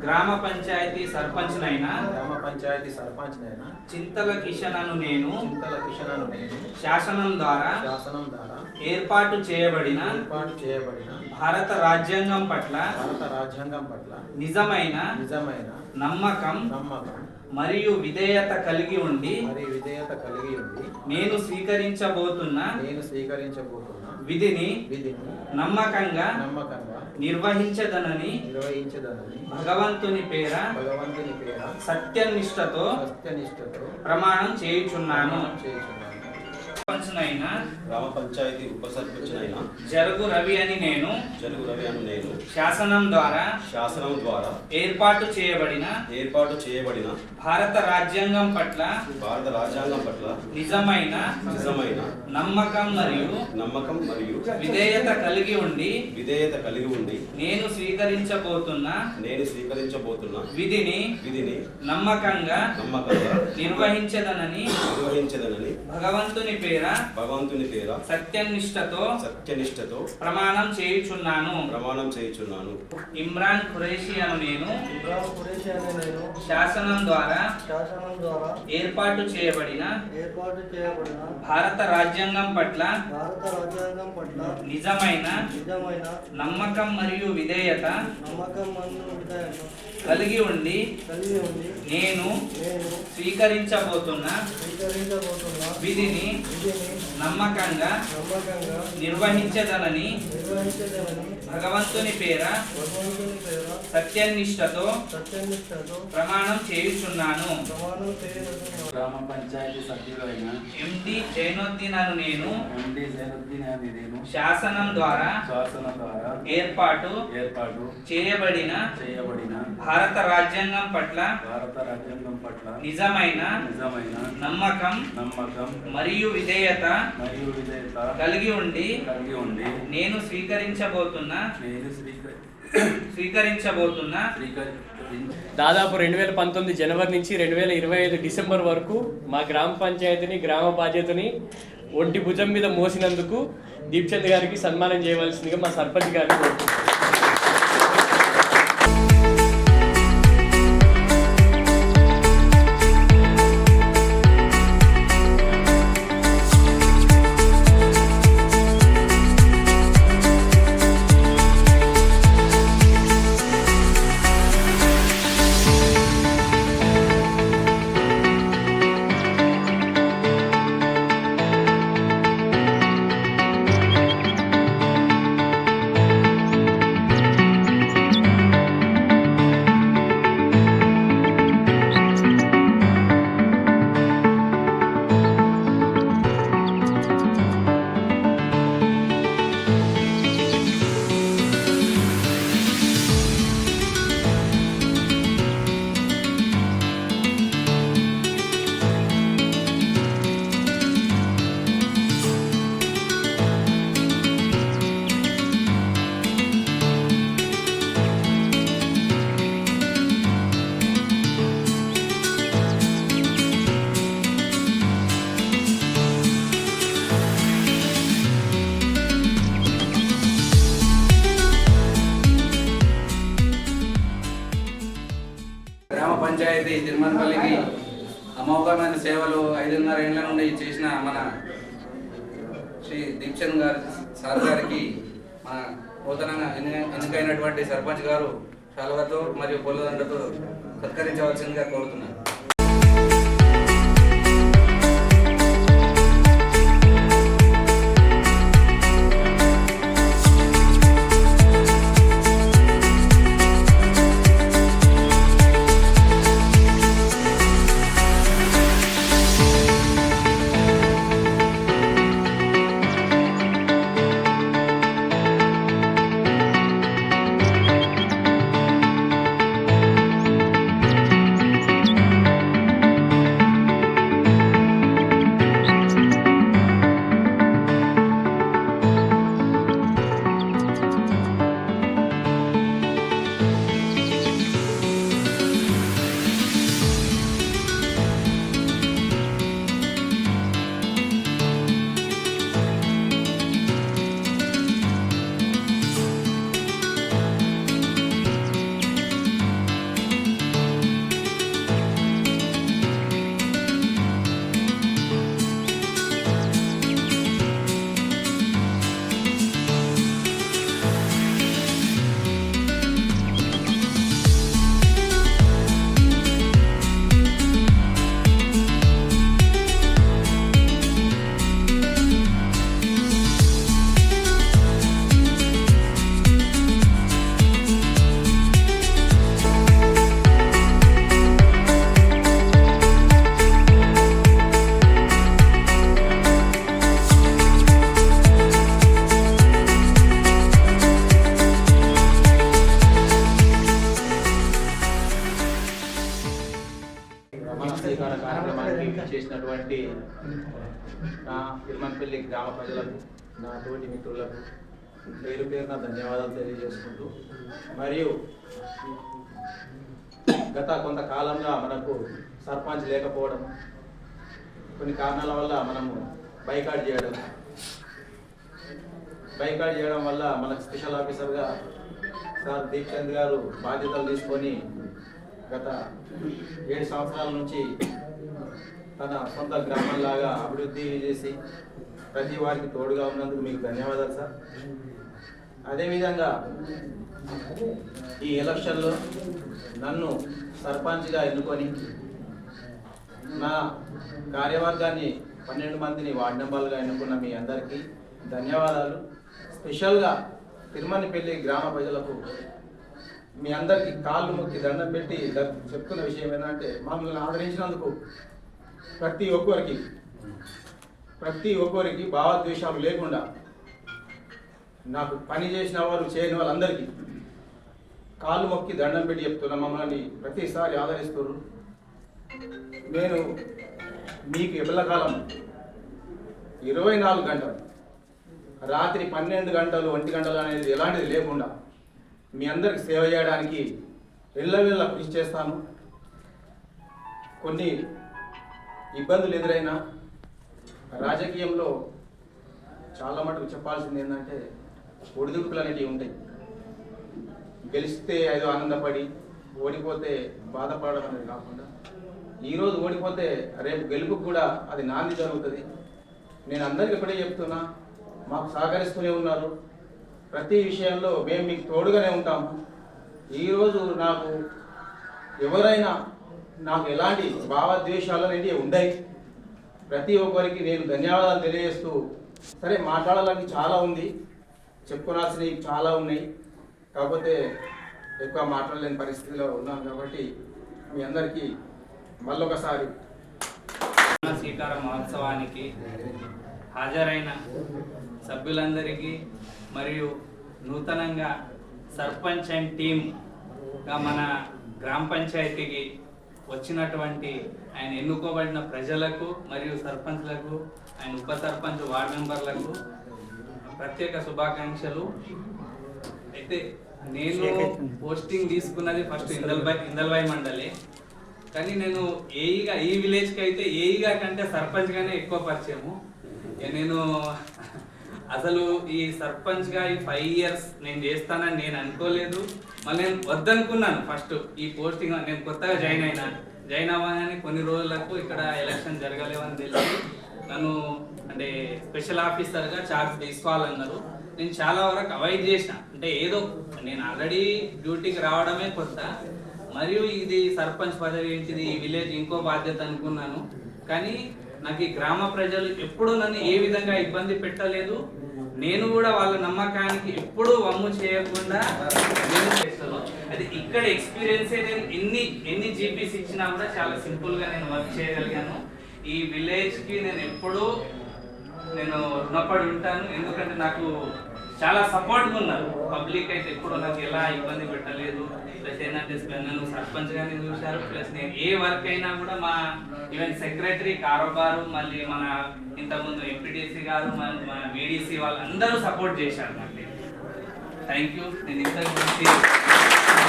గ్రామ పంచాయతీ సర్పంచ్నైనా చింతల కిషన్ అను నేను శాసనం ద్వారా ఏర్పాటు చేయబడిన భారత రాజ్యాంగం పట్ల నిజమైన నమ్మకం మరియు విధేయత కలిగి ఉండి నేను స్వీకరించబోతున్న విధిని నమ్మకంగా నిర్వహించదనని భగవంతుని పేర సత్యనిష్టతో ప్రమాణం చేయుచున్నాను. గ్రామ పంచాయతీ ఉప సర్పంచ్నైనా జరుగు రవి అని నేను శాసనం ద్వారా ఏర్పాటు చేయబడిన భారత రాజ్యాంగం పట్ల నిజమైన నమ్మకం మరియు విధేయత కలిగి ఉండి నేను స్వీకరించబోతున్న విధిని నమ్మకంగా నిర్వహించదనని భగవంతుని పేర సత్యనిష్టతో ప్రమాణం చేయుచున్నాను. ఇమ్రాన్ ఖురేషి అను నేను శాసనం ద్వారా ఏర్పాటు చేయబడిన భారత రాజ్యాంగం పట్ల నిజమైన నమ్మకం మరియు విధేయత కలిగి ఉండి నేను స్వీకరించబోతున్న విధిని నమ్మకంగా నిర్వహించదనని భగవంతుని పేర సత్యనిష్టతో ప్రమాణం చేయుచున్నాను. గ్రామ పంచాయతీ సభ్యులైన ఎండి జైనుద్దీన్ అను నేను శాసనం ద్వారా ఏర్పాటు చేయబడిన భారత రాజ్యాంగం పట్ల నిజమైన నమ్మకం మరియు విధేయత కలిగి ఉండి నేను స్వీకరించబోతున్న దాదాపు 2019 జనవరి నుంచి 2025 డిసెంబర్ వరకు మా గ్రామ పంచాయతీని గ్రామ బాధ్యతని ఒంటి భుజం మీద మోసినందుకు దీప్చంద్ గారికి సన్మానం చేయవలసిందిగా మా సర్పంచ్ గారిని కోరుతున్నాను. పంచాయతీ తిరుమలపల్లికి అమోఘమైన సేవలు 5.5 ఏళ్ల నుండి చేసిన మన శ్రీ దీప్చంద్ సార్ గారికి మన నూతనంగా ఎన్నికైనటువంటి సర్పంచ్ గారు శాలువతో మరియు పూలదండతో సత్కరించవలసిందిగా కోరుతున్నాను. స్వీకార కార్యక్రమానికి చేసినటువంటి నా తిరుమలపల్లి గ్రామ ప్రజలకు, నా తోటి మిత్రులకు పేరు పేరున ధన్యవాదాలు తెలియజేసుకుంటూ, మరియు గత కొంతకాలంగా మనకు సర్పంచ్ లేకపోవడం, కొన్ని కారణాల వల్ల మనము బైకాట్ చేయడం వల్ల మనకు స్పెషల్ ఆఫీసర్గా సార్ దీప్చంద్ గారు బాధ్యతలు తీసుకొని గత 7 సంవత్సరాల నుంచి తన సొంత గ్రామంలాగా అభివృద్ధి చేసి ప్రతి వారికి తోడుగా ఉన్నందుకు మీకు ధన్యవాదాలు సార్. అదేవిధంగా ఈ ఎలక్షన్లో నన్ను సర్పంచ్గా ఎన్నుకొని నా కార్యవర్గాన్ని 12 మందిని వార్డు మెంబర్లుగా ఎన్నుకున్న మీ అందరికీ ధన్యవాదాలు. స్పెషల్గా తిరుమలపల్లి గ్రామ ప్రజలకు మీ అందరికీ కాళ్ళు మొక్కి దండం పెట్టి చెప్తున్న విషయం ఏంటంటే, మమ్మల్ని ఆదరించినందుకు ప్రతి ఒక్కరికి భావద్వేషాలు లేకుండా నాకు పని చేసిన వారు చేయని వాళ్ళందరికీ కాళ్ళు మొక్కి దండం పెట్టి చెప్తున్నా, మమ్మల్ని ప్రతిసారి ఆదరిస్తున్నారు. నేను మీకు ఎల్లకాలం 24 గంటలు, రాత్రి 12 గంటలు 1 గంటలు అనేది ఎలాంటిది లేకుండా మీ అందరికి సేవ చేయడానికి ఎల్లవేళ కృషి చేస్తాను. కొన్ని ఇబ్బందులు ఎదురైనా రాజకీయంలో చాలా మటుకు చెప్పాల్సింది ఏంటంటే, ఒడిదుడుకులు అనేటివి ఉంటాయి. గెలిస్తే ఏదో ఆనందపడి, ఓడిపోతే బాధపడడం అనేది కాకుండా, ఈరోజు ఓడిపోతే రేపు గెలుపుకు కూడా అది నాంది జరుగుతుంది. నేను అందరికీ ఒకటే చెప్తున్నా, మాకు సహకరిస్తూనే ఉన్నారు. ప్రతి విషయంలో మేము మీకు తోడుగానే ఉంటాము. ఈరోజు ఎవరైనా నాకు ఎలాంటి భావద్వేషాలు అనేవి ఉన్నాయి. ప్రతి ఒక్కరికి నేను ధన్యవాదాలు తెలియజేస్తూ, సరే మాట్లాడాలని చాలా ఉంది, చెప్పుకోవాల్సినవి చాలా ఉన్నాయి, కాకపోతే ఎక్కువ మాట్లాడలేని పరిస్థితిలో ఉన్నాను. కాబట్టి మీ అందరికీ మళ్ళొకసారి స్వీకార మహోత్సవానికి హాజరైన సభ్యులందరికీ మరియు నూతనంగా సర్పంచ్ అండ్ టీమ్గా మన గ్రామ పంచాయతీకి వచ్చినటువంటి ఆయన ఎన్నుకోబడిన ప్రజలకు మరియు సర్పంచ్లకు, ఆయన ఉప సర్పంచ్, వార్డు మెంబర్లకు ప్రత్యేక శుభాకాంక్షలు. అయితే నేను పోస్టింగ్ తీసుకున్నది ఫస్ట్ ఇందల్బాయ్ మండలి, కానీ నేను ఏఈగా ఈ విలేజ్కి అయితే ఏఈగా కంటే సర్పంచ్గానే ఎక్కువ పరిచయము. నేను అసలు ఈ సర్పంచ్గా ఈ 5 years నేను చేస్తానని నేను అనుకోలేదు. మళ్ళీ నేను వద్దనుకున్నాను ఫస్ట్ ఈ పోస్టింగ్. నేను కొత్తగా జాయిన్ అవ్వగానే కొన్ని రోజులకు ఇక్కడ ఎలక్షన్ జరగలేవని తెలిసి నన్ను అంటే స్పెషల్ ఆఫీసర్గా చార్జ్ తీసుకోవాలన్నారు. నేను చాలా వరకు అవాయిడ్ చేసిన. అంటే ఏదో నేను ఆల్రెడీ డ్యూటీకి రావడమే కొత్త, మరియు ఇది సర్పంచ్ పదవి ఏంటిది, ఈ విలేజ్ ఇంకో బాధ్యత అనుకున్నాను. కానీ నాకు ఈ గ్రామ ప్రజలు ఎప్పుడూ నన్ను ఏ విధంగా ఇబ్బంది పెట్టలేదు. నేను కూడా వాళ్ళ నమ్మకానికి ఎప్పుడూ వమ్ము చేయకుండా నేను చేస్తాను. అది ఇక్కడ ఎక్స్పీరియన్సే. నేను ఎన్ని జీపీస్ ఇచ్చినా కూడా చాలా సింపుల్గా నేను వర్క్ చేయగలిగాను. ఈ విలేజ్కి నేను ఎప్పుడూ రుణపడి ఉంటాను. ఎందుకంటే నాకు చాలా సపోర్ట్గా ఉన్నారు. పబ్లిక్ అయితే ఎప్పుడు నాకు ఎలా ఇబ్బంది పెట్టలేదు. ప్లస్ ఏంటంటే నన్ను సర్పంచ్గానే చూశారు. ప్లస్ నేను ఏ వర్క్ అయినా కూడా మా ఈవెన్ సెక్రటరీ కారోబారు, మళ్ళీ మన ఇంతకుముందు ఎంపీటీసీ గారు, మన వీడీసీ వాళ్ళందరూ సపోర్ట్ చేశారు నాకు. Thank you. నేను ఇంతకు